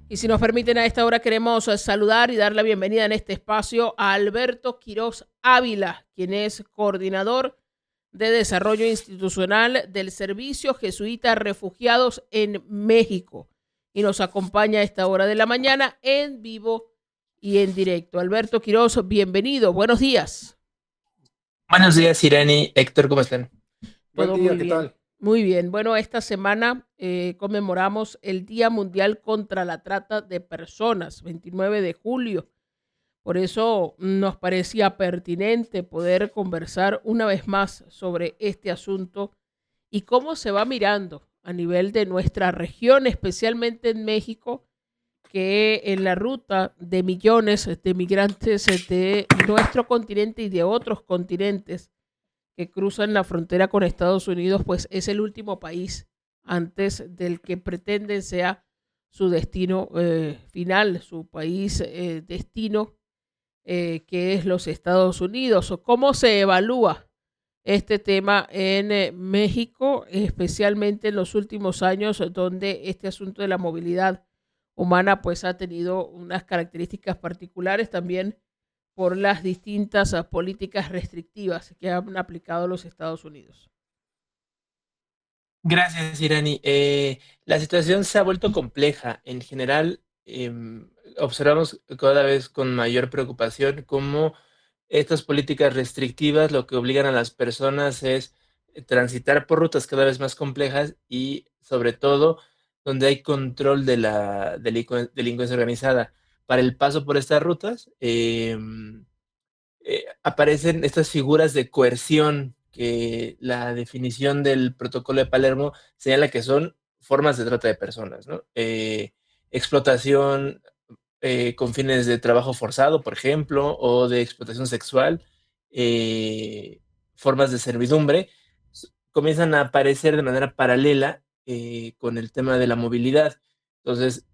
Y si nos permiten, a esta hora queremos saludar y dar la bienvenida en este espacio a Alberto Quiroz Ávila, quien es coordinador de desarrollo institucional del Servicio Jesuita Refugiados en México. Y nos acompaña a esta hora de la mañana en vivo y en directo. Alberto Quiroz, bienvenido. Buenos días. Buenos días, Irani, Héctor, ¿cómo están? Buen Todo día, muy ¿qué bien. tal? Muy bien. Bueno, esta semana conmemoramos el Día Mundial contra la Trata de Personas, 29 de julio. Por eso nos parecía pertinente poder conversar una vez más sobre este asunto y cómo se va mirando a nivel de nuestra región, especialmente en México, que en la ruta de millones de migrantes de nuestro continente y de otros continentes que cruzan la frontera con Estados Unidos, pues es el último país antes del que pretenden sea su destino final, su país destino, que es los Estados Unidos. ¿O cómo se evalúa este tema en México, especialmente en los últimos años, donde este asunto de la movilidad humana pues ha tenido unas características particulares también por las distintas políticas restrictivas que han aplicado los Estados Unidos? Gracias, Irani. La situación se ha vuelto compleja. En general, observamos cada vez con mayor preocupación cómo estas políticas restrictivas lo que obligan a las personas es transitar por rutas cada vez más complejas y, sobre todo, donde hay control de la delincuencia organizada. Para el paso por estas rutas, aparecen estas figuras de coerción que la definición del protocolo de Palermo señala que son formas de trata de personas, ¿no? Explotación con fines de trabajo forzado, por ejemplo, o de explotación sexual, formas de servidumbre, comienzan a aparecer de manera paralela con el tema de la movilidad. Entonces,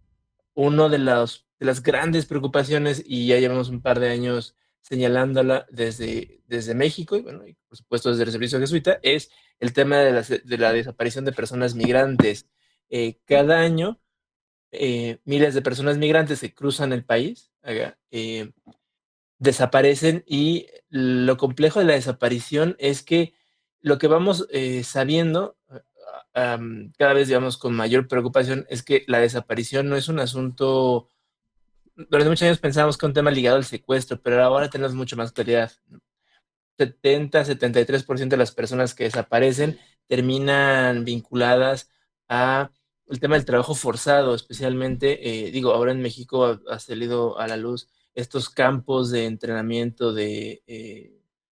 uno de las grandes preocupaciones, y ya llevamos un par de años señalándola desde México, y bueno, y por supuesto desde el Servicio Jesuita, es el tema de la desaparición de personas migrantes. Cada año, miles de personas migrantes que cruzan el país desaparecen, y lo complejo de la desaparición es que lo que vamos sabiendo cada vez, digamos, con mayor preocupación, es que la desaparición no es un asunto. Durante muchos años pensábamos que un tema ligado al secuestro, pero ahora tenemos mucho más claridad. 73% de las personas que desaparecen terminan vinculadas a el tema del trabajo forzado, especialmente, digo, ahora en México ha salido a la luz estos campos de entrenamiento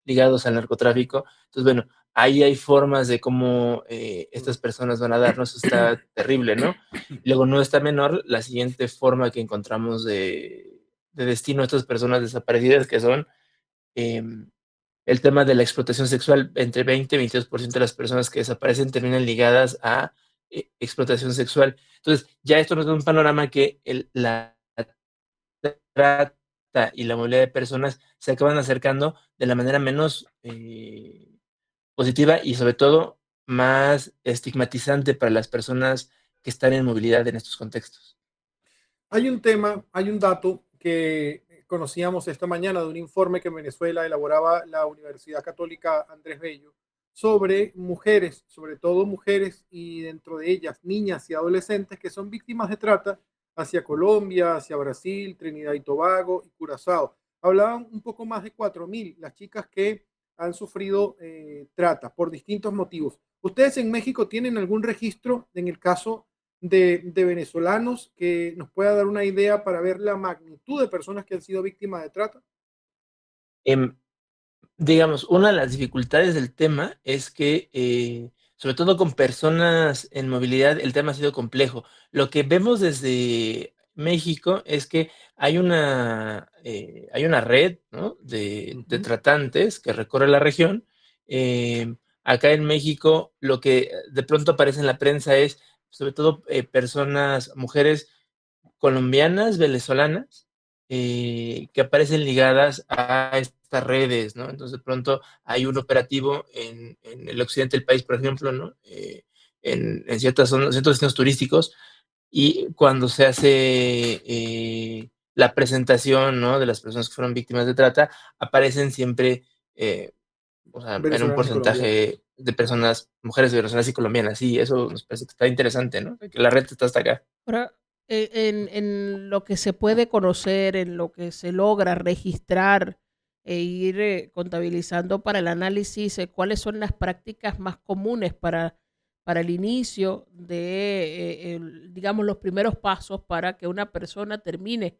ligados al narcotráfico. Entonces, bueno, ahí hay formas de cómo estas personas van a darnos, eso está terrible, ¿no? Y luego no está menor la siguiente forma que encontramos de destino a estas personas desaparecidas, que son em, el tema de la explotación sexual. Entre 20 y 22% de las personas que desaparecen terminan ligadas a explotación sexual. Entonces, ya esto nos da un panorama que la trata y la movilidad de personas se acaban acercando de la manera menos positiva y, sobre todo, más estigmatizante para las personas que están en movilidad en estos contextos. Hay un tema, hay un dato que conocíamos esta mañana de un informe que en Venezuela elaboraba la Universidad Católica Andrés Bello sobre mujeres, sobre todo mujeres y dentro de ellas niñas y adolescentes que son víctimas de trata hacia Colombia, hacia Brasil, Trinidad y Tobago y Curazao. Hablaban un poco más de 4.000 las chicas que han sufrido trata por distintos motivos. ¿Ustedes en México tienen algún registro en el caso de venezolanos que nos pueda dar una idea para ver la magnitud de personas que han sido víctimas de trata? Em, digamos, una de las dificultades del tema es que, sobre todo con personas en movilidad, el tema ha sido complejo. Lo que vemos desde México es que hay una red, ¿no?, de Ujú. tratantes que recorre la región. Acá en México, lo que de pronto aparece en la prensa es, sobre todo, personas, mujeres colombianas, venezolanas, que aparecen ligadas a estas redes, ¿no? Entonces, de pronto hay un operativo en el occidente del país, por ejemplo, ¿no? En ciertas zonas, ciertos destinos turísticos, y cuando se hace la presentación, ¿no?, de las personas que fueron víctimas de trata, aparecen siempre, eh, o sea, en un Venezolanas y colombianas. porcentaje de personas, mujeres venezolanas y colombianas. Sí, eso nos parece que está interesante, ¿no? Que la red está hasta acá. Ahora, en lo que se puede conocer, en lo que se logra registrar e ir contabilizando para el análisis, cuáles son las prácticas más comunes para el inicio de, digamos, los primeros pasos para que una persona termine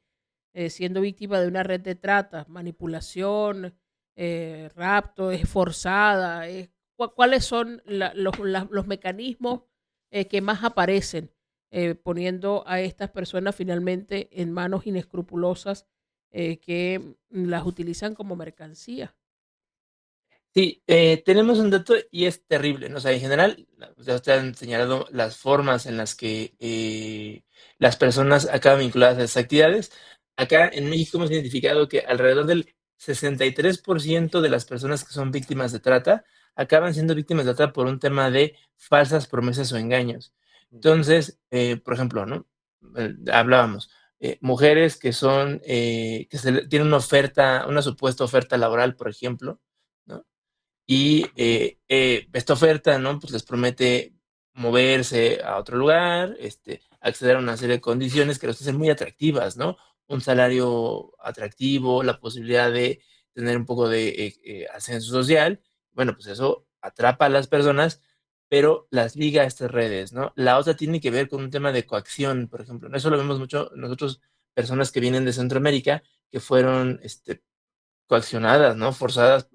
siendo víctima de una red de trata, manipulación, rapto, es forzada. ¿Cuáles son los mecanismos que más aparecen? Poniendo a estas personas finalmente en manos inescrupulosas que las utilizan como mercancía. Sí, tenemos un dato y es terrible, ¿no? O sea, en general, ya te han señalado las formas en las que las personas acaban vinculadas a esas actividades. Acá en México hemos identificado que alrededor del 63% de las personas que son víctimas de trata acaban siendo víctimas de trata por un tema de falsas promesas o engaños. Entonces, por ejemplo, ¿no? Hablábamos, mujeres que son, tienen una oferta, una supuesta oferta laboral, por ejemplo, ¿no? Y esta oferta, ¿no? Pues les promete moverse a otro lugar, acceder a una serie de condiciones que los hacen muy atractivas, ¿no? Un salario atractivo, la posibilidad de tener un poco de ascenso social. Bueno, pues eso atrapa a las personas, pero las liga a estas redes, ¿no? La otra tiene que ver con un tema de coacción, por ejemplo, ¿no? Eso lo vemos mucho nosotros, personas que vienen de Centroamérica, que fueron coaccionadas, ¿no? Forzadas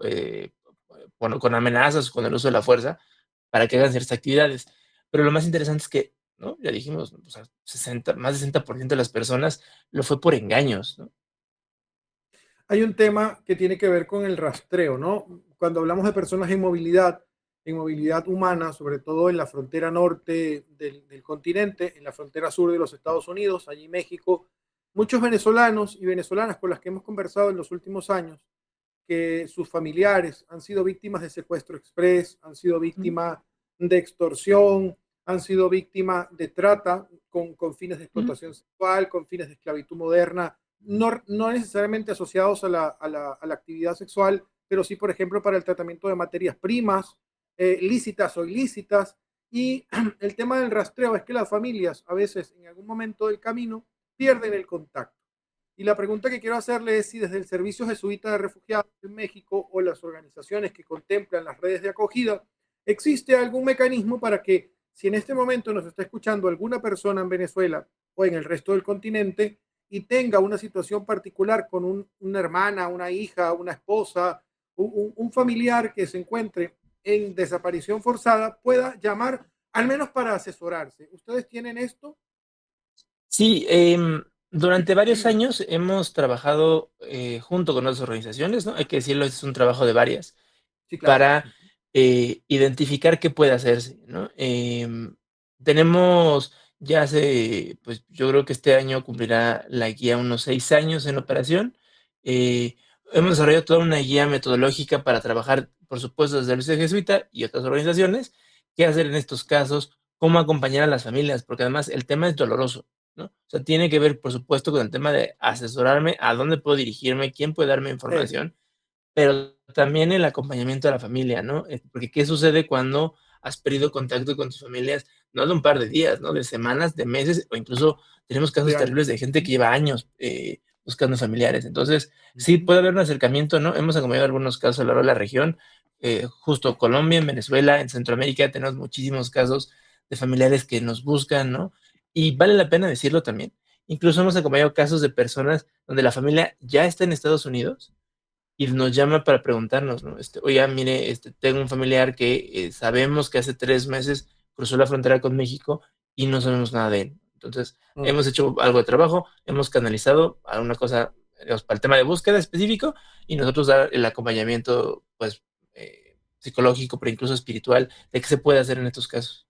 con amenazas, con el uso de la fuerza, para que hagan ciertas actividades. Pero lo más interesante es que, ¿no? Ya dijimos, ¿no? O sea, 60, más del 60% de las personas lo fue por engaños, ¿no? Hay un tema que tiene que ver con el rastreo, ¿no? Cuando hablamos de personas en movilidad humana, sobre todo en la frontera norte del continente, en la frontera sur de los Estados Unidos, allí México, muchos venezolanos y venezolanas con las que hemos conversado en los últimos años, que sus familiares han sido víctimas de secuestro express, han sido Mm. víctimas de extorsión, han sido víctimas de trata con fines de Ujú. explotación sexual, con fines de esclavitud moderna, no necesariamente asociados a la actividad sexual, pero sí, por ejemplo, para el tratamiento de materias primas, lícitas o ilícitas. Y el tema del rastreo es que las familias a veces en algún momento del camino pierden el contacto. Y la pregunta que quiero hacerle es si desde el Servicio Jesuita de Refugiados en México o las organizaciones que contemplan las redes de acogida, existe algún mecanismo para que si en este momento nos está escuchando alguna persona en Venezuela o en el resto del continente y tenga una situación particular con una hermana, una hija, una esposa, un familiar que se encuentre en desaparición forzada, pueda llamar al menos para asesorarse. ¿Ustedes tienen esto? Sí, durante varios años hemos trabajado junto con otras organizaciones, ¿no? Hay que decirlo, es un trabajo de varias, Sí, claro. para identificar qué puede hacerse, ¿no? Tenemos ya hace, pues yo creo que este año cumplirá la guía unos 6 años en operación. Eh, Hemos desarrollado toda una guía metodológica para trabajar, por supuesto, desde el Servicio Jesuita y otras organizaciones, qué hacer en estos casos, cómo acompañar a las familias, porque además el tema es doloroso, ¿no? O sea, tiene que ver, por supuesto, con el tema de asesorarme, a dónde puedo dirigirme, quién puede darme Eso. información, pero también el acompañamiento a la familia, ¿no? Porque, ¿qué sucede cuando has perdido contacto con tus familias? No de un par de días, ¿no? De semanas, de meses, o incluso tenemos casos De terribles años. de gente que lleva años buscando familiares. Entonces, sí, Ujú. puede haber un acercamiento, ¿no? Hemos acompañado algunos casos a lo largo de la región, justo Colombia, en Venezuela, en Centroamérica, tenemos muchísimos casos de familiares que nos buscan, ¿no? Y vale la pena decirlo también. Incluso hemos acompañado casos de personas donde la familia ya está en Estados Unidos y nos llama para preguntarnos, ¿no? Oiga, mire, tengo un familiar que sabemos que hace 3 meses cruzó la frontera con México y no sabemos nada de él. Entonces, Mm. hemos hecho algo de trabajo, hemos canalizado alguna cosa, digamos, para el tema de búsqueda específico y nosotros dar el acompañamiento, pues, psicológico, pero incluso espiritual, de qué se puede hacer en estos casos.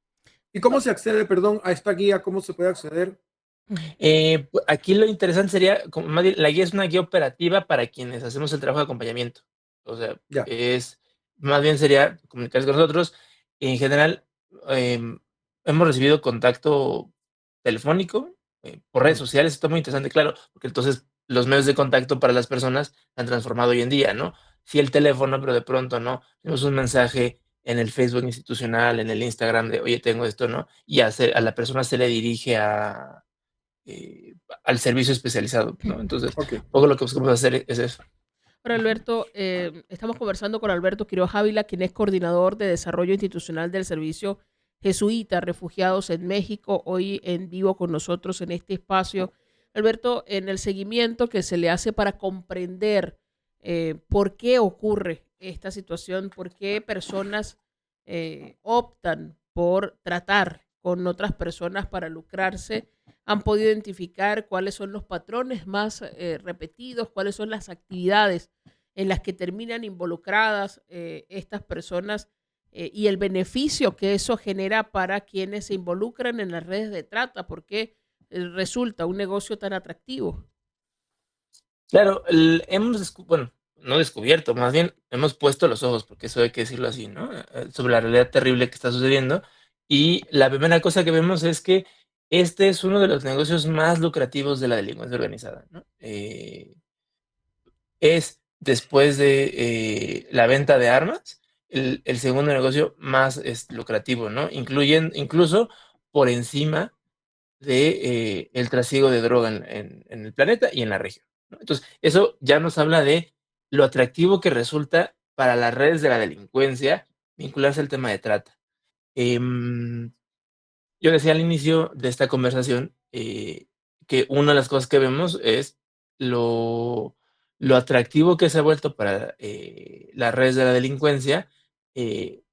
¿Y cómo se accede, perdón, a esta guía? ¿Cómo se puede acceder? Ujú. Aquí lo interesante sería, como más bien, la guía es una guía operativa para quienes hacemos el trabajo de acompañamiento. O sea, Ya. más bien sería comunicarse con nosotros. En general, hemos recibido contacto telefónico, por redes sociales, está muy interesante, claro, porque entonces los medios de contacto para las personas se han transformado hoy en día, ¿no? Sí, el teléfono, pero de pronto, ¿no? Tenemos un mensaje en el Facebook institucional, en el Instagram de, oye, tengo esto, ¿no? Y a la persona se le dirige al servicio especializado, ¿no? Entonces, Ok. un poco lo que buscamos hacer es eso. Ahora, Alberto, estamos conversando con Alberto Quiroz Ávila, quien es coordinador de desarrollo institucional del Servicio Jesuita Refugiados en México, hoy en vivo con nosotros en este espacio. Alberto, en el seguimiento que se le hace para comprender por qué ocurre esta situación, por qué personas optan por tratar con otras personas para lucrarse, han podido identificar cuáles son los patrones más repetidos, cuáles son las actividades en las que terminan involucradas estas personas y el beneficio que eso genera para quienes se involucran en las redes de trata, porque resulta un negocio tan atractivo. Claro, bueno, no descubierto, más bien hemos puesto los ojos, porque eso hay que decirlo así, ¿no? Sobre la realidad terrible que está sucediendo. Y la primera cosa que vemos es que este es uno de los negocios más lucrativos de la delincuencia organizada, ¿no? Es después de la venta de armas, el segundo negocio más lucrativo, ¿no? Incluso por encima de el trasiego de droga en el planeta y en la región, ¿no? Entonces, eso ya nos habla de lo atractivo que resulta para las redes de la delincuencia vincularse al tema de trata. Yo decía al inicio de esta conversación que una de las cosas que vemos es lo atractivo que se ha vuelto para las redes de la delincuencia, eh,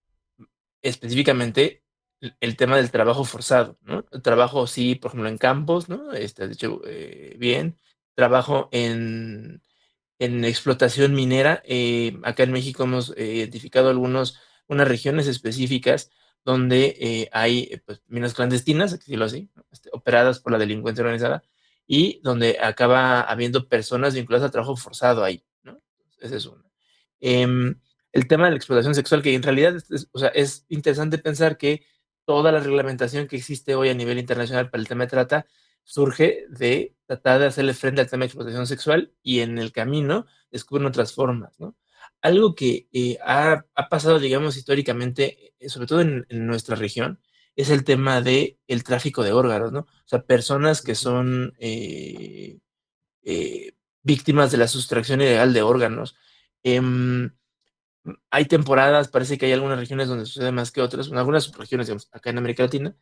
específicamente el tema del trabajo forzado, ¿no? El trabajo, sí, por ejemplo, en campos, ¿no? Has dicho bien, trabajo en explotación minera. Acá en México hemos identificado unas regiones específicas donde hay pues, minas clandestinas, hay que decirlo así, ¿no? Operadas por la delincuencia organizada y donde acaba habiendo personas vinculadas al trabajo forzado ahí, ¿no? Ese es uno. Em, el tema de la explotación sexual, que en realidad o sea, es interesante pensar que toda la reglamentación que existe hoy a nivel internacional para el tema de trata surge de tratar de hacerle frente al tema de explotación sexual y en el camino descubren otras formas, ¿no? Algo que ha pasado, digamos, históricamente, sobre todo en nuestra región, es el tema del tráfico de órganos, ¿no? O sea, personas que son eh, víctimas de la sustracción ilegal de órganos. Em, Hay temporadas, parece que hay algunas regiones donde sucede más que otras, en algunas regiones, digamos, acá en América Latina,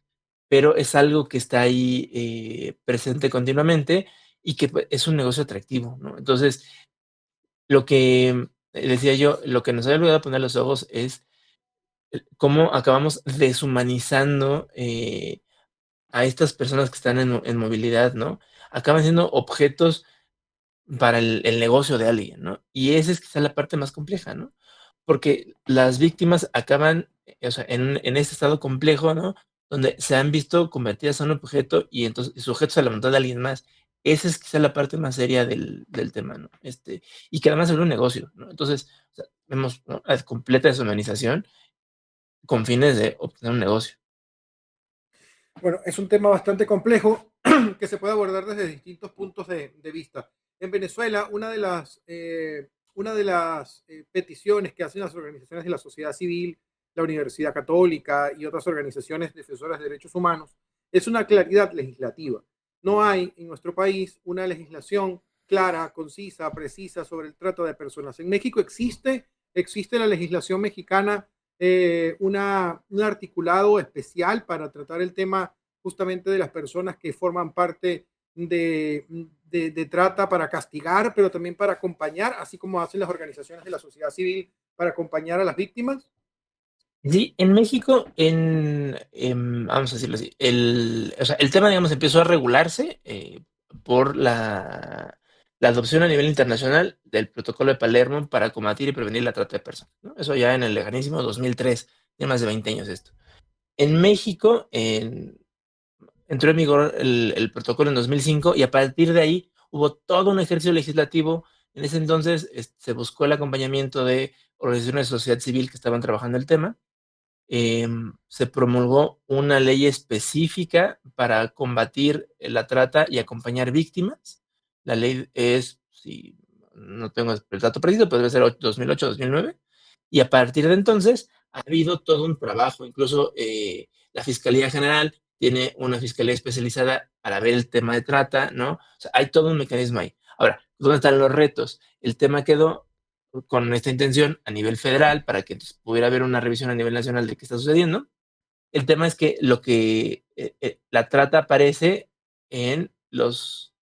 pero es algo que está ahí presente continuamente y que pues, es un negocio atractivo, ¿no? Entonces, lo que decía yo, lo que nos ha ayudado a poner los ojos es cómo acabamos deshumanizando a estas personas que están en movilidad, ¿no? Acaban siendo objetos para el negocio de alguien, ¿no? Y esa es quizá la parte más compleja, ¿no? Porque las víctimas acaban, o sea, en este estado complejo, ¿no? Donde se han visto convertidas en un objeto y entonces sujetos a la voluntad de alguien más. Esa es quizá la parte más seria del tema, ¿no? Y que además es un negocio, ¿no? Entonces, o sea, vemos, ¿no?, la completa deshumanización con fines de obtener un negocio. Bueno, es un tema bastante complejo que se puede abordar desde distintos puntos de vista. En Venezuela, una de las peticiones que hacen las organizaciones de la sociedad civil, la Universidad Católica y otras organizaciones defensoras de derechos humanos es una claridad legislativa. No hay en nuestro país una legislación clara, concisa, precisa sobre el trato de personas. En México existe la legislación mexicana, un articulado especial para tratar el tema justamente de las personas que forman parte de trata, para castigar, pero también para acompañar, así como hacen las organizaciones de la sociedad civil para acompañar a las víctimas. Sí, en México, vamos a decirlo así, o sea, el tema, digamos, empezó a regularse por la adopción a nivel internacional del Protocolo de Palermo para combatir y prevenir la trata de personas, ¿no? Eso ya en el lejanísimo 2003, tiene más de 20 años esto. En México entró en vigor el protocolo en 2005 y a partir de ahí hubo todo un ejercicio legislativo. En ese entonces se buscó el acompañamiento de organizaciones de sociedad civil que estaban trabajando el tema. Se promulgó una ley específica para combatir la trata y acompañar víctimas. La ley es, si no tengo el dato preciso, pero debe ser 2008-2009. Y a partir de entonces ha habido todo un trabajo, incluso la Fiscalía General tiene una fiscalía especializada para ver el tema de trata, ¿no? O sea, hay todo un mecanismo ahí. Ahora, ¿dónde están los retos? El tema quedó con esta intención a nivel federal para que pudiera haber una revisión a nivel nacional de qué está sucediendo. El tema es que la trata aparece en vamos,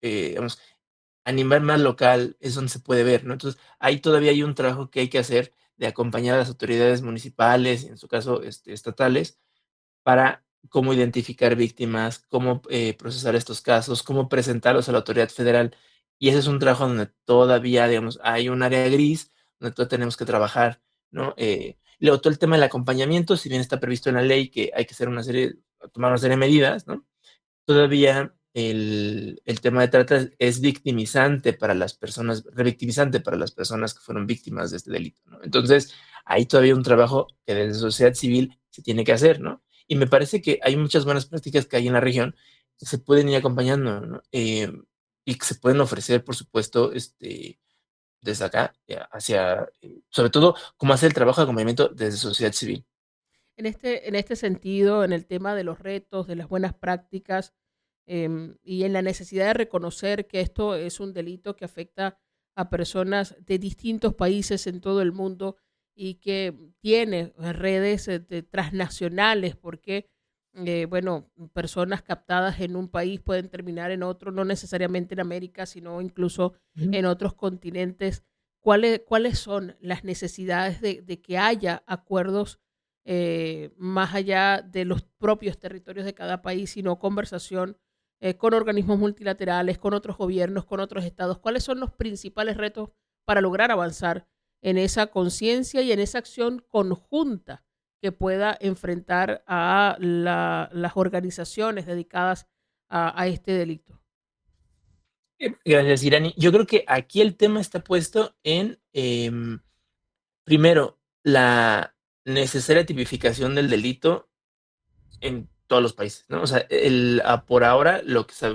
a nivel más local, es donde se puede ver, ¿no? Entonces, ahí todavía hay un trabajo que hay que hacer de acompañar a las autoridades municipales, y en su caso, estatales, para cómo identificar víctimas, cómo procesar estos casos, cómo presentarlos a la autoridad federal. Y ese es un trabajo donde todavía, digamos, hay un área gris, donde todavía tenemos que trabajar, ¿no? Luego, todo el tema del acompañamiento, si bien está previsto en la ley que hay que hacer tomar una serie de medidas, ¿no? Todavía el tema de trata es victimizante para las personas, revictimizante para las personas que fueron víctimas de este delito, ¿no? Entonces, hay todavía un trabajo que desde sociedad civil se tiene que hacer, ¿no? Y me parece que hay muchas buenas prácticas que hay en la región que se pueden ir acompañando, ¿no? Y que se pueden ofrecer, por supuesto, desde acá, sobre todo, cómo hacer el trabajo de acompañamiento desde sociedad civil. En este sentido, en el tema de los retos, de las buenas prácticas, y en la necesidad de reconocer que esto es un delito que afecta a personas de distintos países en todo el mundo y que tiene redes transnacionales, porque, bueno, personas captadas en un país pueden terminar en otro, no necesariamente en América, sino incluso Ujú. en otros continentes. ¿Cuáles son las necesidades de que haya acuerdos más allá de los propios territorios de cada país, sino conversación con organismos multilaterales, con otros gobiernos, con otros estados? ¿Cuáles son los principales retos para lograr avanzar en esa conciencia y en esa acción conjunta que pueda enfrentar a las organizaciones dedicadas a este delito? Gracias, Irani. Yo creo que aquí el tema está puesto en, primero, la necesaria tipificación del delito en todos los países, ¿no? O sea, por ahora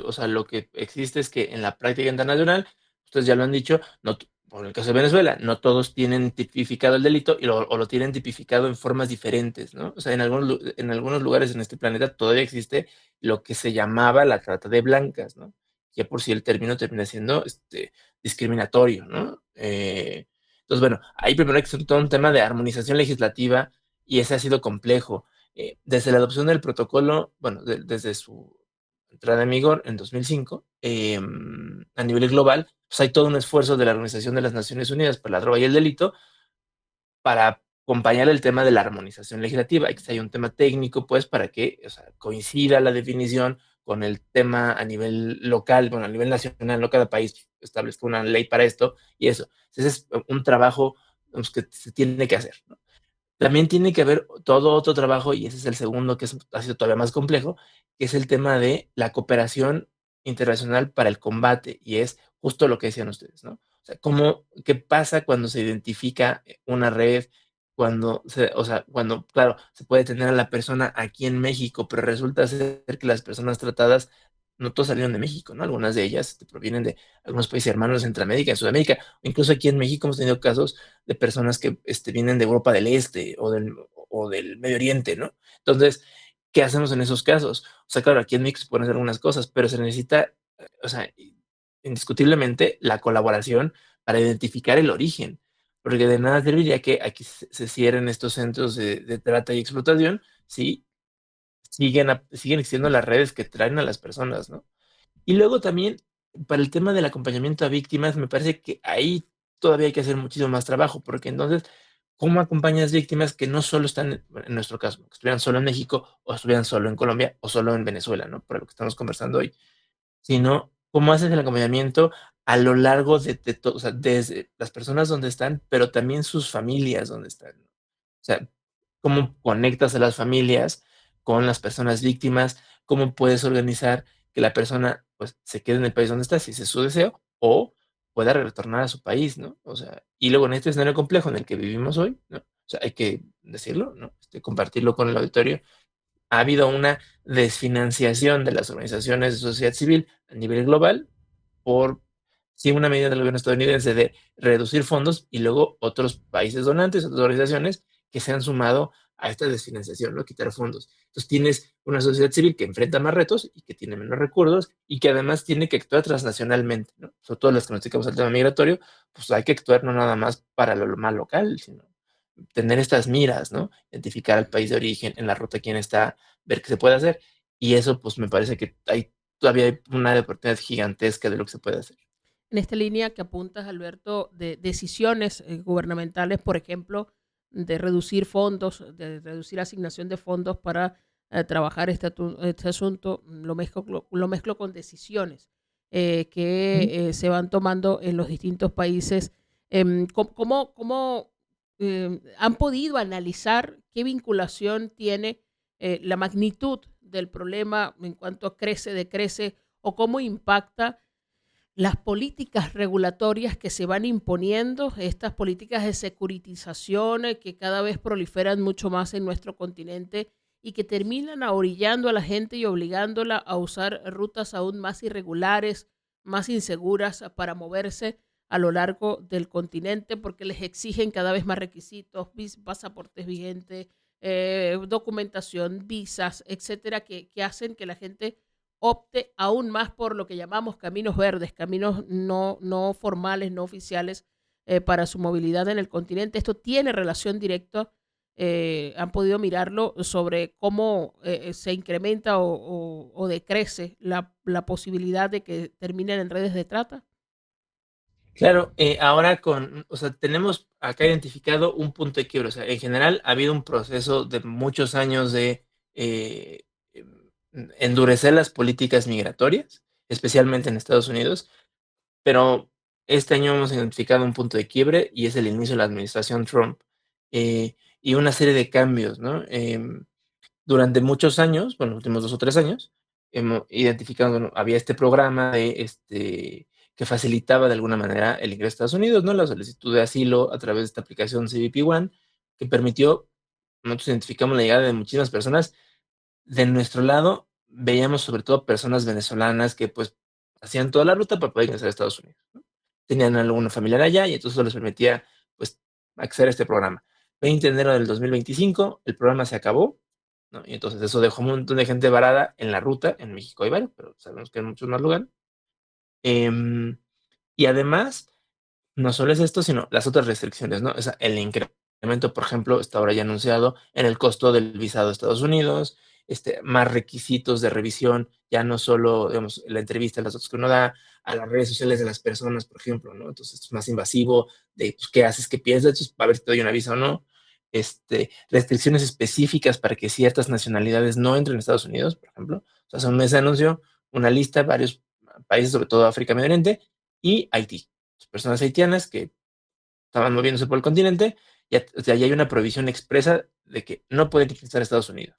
o sea, lo que existe es que en la práctica internacional, ustedes ya lo han dicho, no, por el caso de Venezuela, no todos tienen tipificado el delito o lo tienen tipificado en formas diferentes, ¿no? O sea, en algunos lugares en este planeta todavía existe lo que se llamaba la trata de blancas, ¿no? Ya por si el término termina siendo discriminatorio, ¿no? Entonces, bueno, ahí primero hay que hacer todo un tema de armonización legislativa y ese ha sido complejo. Desde la adopción del protocolo, bueno, desde su entrada en vigor en 2005, a nivel global, pues hay todo un esfuerzo de la Organización de las Naciones Unidas para la Droga y el Delito para acompañar el tema de la armonización legislativa. Hay un tema técnico, pues, para que, o sea, coincida la definición con el tema a nivel local, bueno, a nivel nacional, no cada país establezca una ley para esto y eso. Ese es un trabajo, pues, que se tiene que hacer, ¿no? También tiene que haber todo otro trabajo, y ese es el segundo, que ha sido todavía más complejo, que es el tema de la cooperación internacional para el combate, y es justo lo que decían ustedes, ¿no? O sea, qué pasa cuando se identifica una red, o sea, cuando, claro, se puede tener a la persona aquí en México, pero resulta ser que las personas tratadas no todas salieron de México, ¿no? Algunas de ellas provienen de algunos países hermanos de Centroamérica, de Sudamérica, o incluso aquí en México hemos tenido casos de personas que vienen de Europa del Este o del Medio Oriente, ¿no? Entonces, ¿qué hacemos en esos casos? O sea, claro, aquí en México se pueden hacer algunas cosas, pero se necesita, o sea, indiscutiblemente la colaboración para identificar el origen, porque de nada serviría que aquí se cierren estos centros de trata y explotación si siguen existiendo las redes que traen a las personas, ¿no? Y luego también, para el tema del acompañamiento a víctimas, me parece que ahí todavía hay que hacer muchísimo más trabajo, porque entonces, ¿cómo acompañas víctimas que no solo están, en nuestro caso, que estuvieran solo en México, o estuvieran solo en Colombia, o solo en Venezuela, ¿no? Por lo que estamos conversando hoy, sino cómo haces el acompañamiento a lo largo de todo, o sea, desde las personas donde están, pero también sus familias donde están, ¿no? O sea, cómo conectas a las familias con las personas víctimas, cómo puedes organizar que la persona, pues, se quede en el país donde está, si ese es su deseo, o pueda retornar a su país, ¿no? O sea, y luego en este escenario complejo en el que vivimos hoy, ¿no? O sea, hay que decirlo, ¿no? Compartirlo con el auditorio. ha habido una desfinanciación de las organizaciones de sociedad civil a nivel global por sí una medida del gobierno estadounidense de reducir fondos y luego otros países donantes, otras organizaciones que se han sumado a esta desfinanciación, ¿no? Quitar fondos. Entonces tienes una sociedad civil que enfrenta más retos y que tiene menos recursos y que además tiene que actuar transnacionalmente, ¿no? Sobre todo los que nos dedicamos al tema migratorio, pues hay que actuar no nada más para lo más local, sino tener estas miras, ¿no? Identificar al país de origen, en la ruta quién está, ver qué se puede hacer. Y eso, pues me parece que todavía hay una oportunidad gigantesca de lo que se puede hacer. En esta línea que apuntas, Alberto, de decisiones gubernamentales, por ejemplo, de reducir fondos, de reducir asignación de fondos para trabajar este asunto, lo mezclo con decisiones que se van tomando en los distintos países. ¿Cómo han podido analizar qué vinculación tiene la magnitud del problema en cuanto crece, decrece o cómo impacta las políticas regulatorias que se van imponiendo, estas políticas de securitización que cada vez proliferan mucho más en nuestro continente y que terminan ahorillando a la gente y obligándola a usar rutas aún más irregulares, más inseguras para moverse a lo largo del continente porque les exigen cada vez más requisitos, pasaportes vigentes, documentación, visas, etcétera, que hacen que la gente opte aún más por lo que llamamos caminos verdes, caminos no formales, no oficiales, para su movilidad en el continente. Esto tiene relación directa, han podido mirarlo sobre cómo se incrementa o decrece la posibilidad de que terminen en redes de trata. Claro, ahora o sea, tenemos acá identificado un punto de quiebre. O sea, en general ha habido un proceso de muchos años de eh, endurecer las políticas migratorias, especialmente en Estados Unidos, pero este año hemos identificado un punto de quiebre y es el inicio de la administración Trump y una serie de cambios, ¿no? Durante muchos años, bueno, los últimos 2 o 3 años, hemos identificado, ¿no? Había este programa que facilitaba de alguna manera el ingreso a Estados Unidos, ¿no? La solicitud de asilo a través de esta aplicación CBP One, que permitió, nosotros identificamos la llegada de muchísimas personas. De nuestro lado, veíamos sobre todo personas venezolanas que pues hacían toda la ruta para poder ingresar a Estados Unidos, ¿no? Tenían alguna familiar allá y entonces eso les permitía pues acceder a este programa. 20 de enero del 2025, el programa se acabó, ¿no? Y entonces eso dejó un montón de gente varada en la ruta. En México hay varios, pero sabemos que hay muchos más lugares. Em, y además, no solo es esto, sino las otras restricciones, ¿no? O sea, el incremento, por ejemplo, está ahora ya anunciado en el costo del visado a Estados Unidos, más requisitos de revisión, ya no solo, digamos, la entrevista, las otras que uno da a las redes sociales de las personas, por ejemplo, ¿no? Entonces, esto es más invasivo de pues, qué haces, qué piensas, entonces, para ver si te doy una visa o no. Restricciones específicas para que ciertas nacionalidades no entren a Estados Unidos, por ejemplo. O sea, hace un mes se anunció una lista de varios países, sobre todo África, Medio Oriente y Haití. Personas haitianas que estaban moviéndose por el continente, o sea, ya hay una prohibición expresa de que no pueden ingresar a Estados Unidos.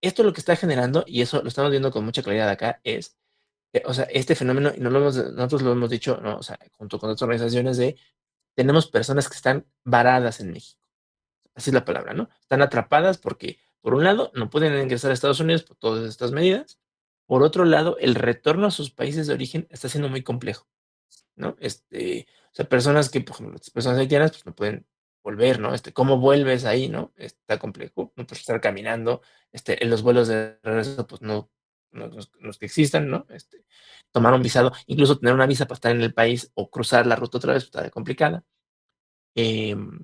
Esto lo que está generando, y eso lo estamos viendo con mucha claridad acá, es, o sea, este fenómeno, y nosotros lo hemos dicho, ¿no? O sea, junto con otras organizaciones, tenemos personas que están varadas en México. Así es la palabra, ¿no? Están atrapadas porque, por un lado, no pueden ingresar a Estados Unidos por todas estas medidas. Por otro lado, el retorno a sus países de origen está siendo muy complejo, ¿no? O sea, personas que, por ejemplo, las personas haitianas, pues no pueden volver, ¿no? ¿Cómo vuelves ahí, no? Está complejo, no puedes estar caminando, en los vuelos de regreso, pues no es que existan, ¿no? Tomar un visado, incluso tener una visa para estar en el país o cruzar la ruta otra vez, pues, está complicada. Em,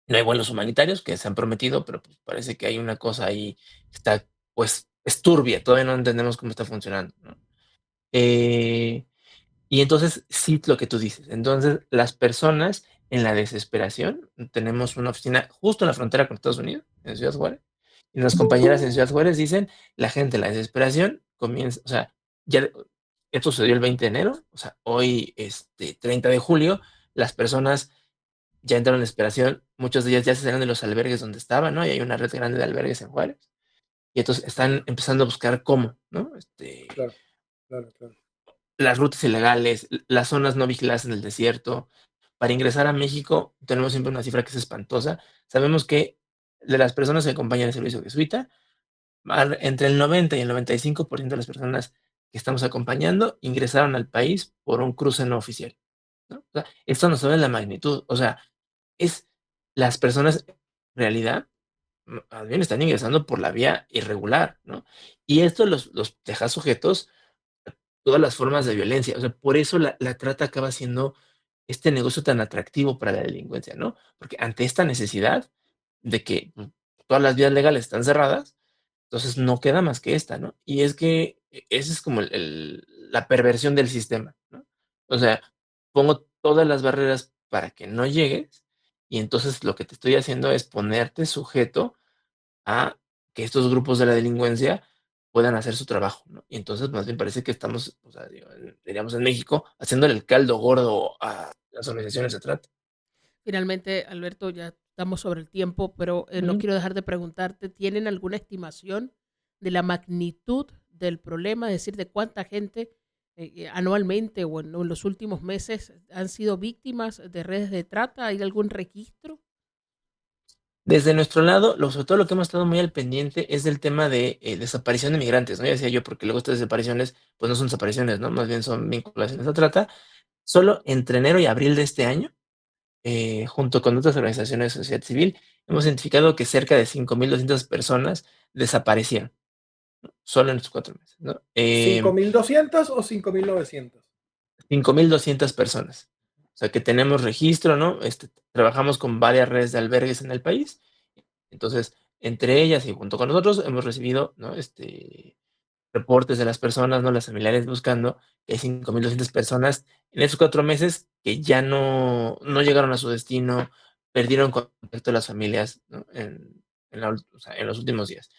no hay vuelos humanitarios que se han prometido, pero pues parece que hay una cosa ahí que está, pues, es turbia, todavía no entendemos cómo está funcionando, ¿no? Eh, y entonces, sí, lo que tú dices. Entonces, las personas en la desesperación, tenemos una oficina justo en la frontera con Estados Unidos, en Ciudad Juárez, y las compañeras en Ciudad Juárez dicen, la gente en la desesperación comienza, o sea, ya esto sucedió el 20 de enero, o sea, hoy, 30 de julio, las personas ya entraron en desesperación, muchos de ellas ya se salieron de los albergues donde estaban, ¿no? Y hay una red grande de albergues en Juárez, y entonces están empezando a buscar cómo, ¿no? Claro, claro, claro. Las rutas ilegales, las zonas no vigiladas en el desierto. Para ingresar a México tenemos siempre una cifra que es espantosa. Sabemos que de las personas que acompañan el servicio jesuita, entre el 90 y el 95% de las personas que estamos acompañando ingresaron al país por un cruce no oficial, ¿no? O sea, esto nos habla de la magnitud, o sea, es las personas en realidad más bien están ingresando por la vía irregular, ¿no? Y esto los deja sujetos a todas las formas de violencia, o sea, por eso la trata acaba siendo este negocio tan atractivo para la delincuencia, ¿no? Porque ante esta necesidad de que todas las vías legales están cerradas, entonces no queda más que esta, ¿no? Y es que esa es como la perversión del sistema, ¿no? O sea, pongo todas las barreras para que no llegues y entonces lo que te estoy haciendo es ponerte sujeto a que estos grupos de la delincuencia puedan hacer su trabajo, ¿no? Y entonces más bien parece que estamos, o sea, diríamos en México, haciéndole el caldo gordo a las organizaciones de trata. Finalmente, Alberto, ya estamos sobre el tiempo, pero no quiero dejar de preguntarte, ¿tienen alguna estimación de la magnitud del problema? Es decir, de cuánta gente anualmente o en los últimos meses han sido víctimas de redes de trata. ¿Hay algún registro? Desde nuestro lado, sobre todo lo que hemos estado muy al pendiente es del tema de desaparición de migrantes, ¿no? Ya decía yo, porque luego estas desapariciones, pues no son desapariciones, ¿no? Más bien son vinculaciones a trata. Solo entre enero y abril de este año, junto con otras organizaciones de sociedad civil, hemos identificado que cerca de 5.200 personas desaparecieron, solo en estos 4 meses, ¿no? ¿5.200 o 5.900? 5.200 personas. O sea, que tenemos registro, ¿no? Trabajamos con varias redes de albergues en el país. Entonces, entre ellas y junto con nosotros hemos recibido, ¿no? Reportes de las personas, ¿no? Las familiares buscando que hay 5.200 personas en esos 4 meses que ya no llegaron a su destino, perdieron contacto de las familias, ¿no? O sea, en los últimos días.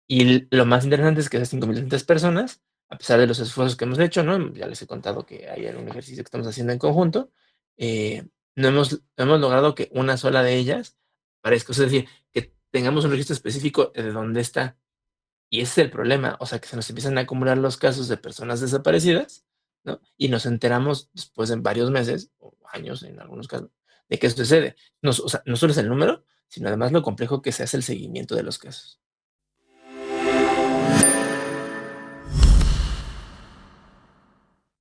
Y lo más interesante es que esas 5.200 personas, a pesar de los esfuerzos que hemos hecho, ¿no? Ya les he contado que hay un ejercicio que estamos haciendo en conjunto, no hemos logrado que una sola de ellas aparezca, es decir, que tengamos un registro específico de dónde está. Y ese es el problema, o sea, que se nos empiezan a acumular los casos de personas desaparecidas, ¿no? Y nos enteramos después de varios meses, o años en algunos casos, de qué sucede. O sea, no solo es el número, sino además lo complejo que se hace el seguimiento de los casos.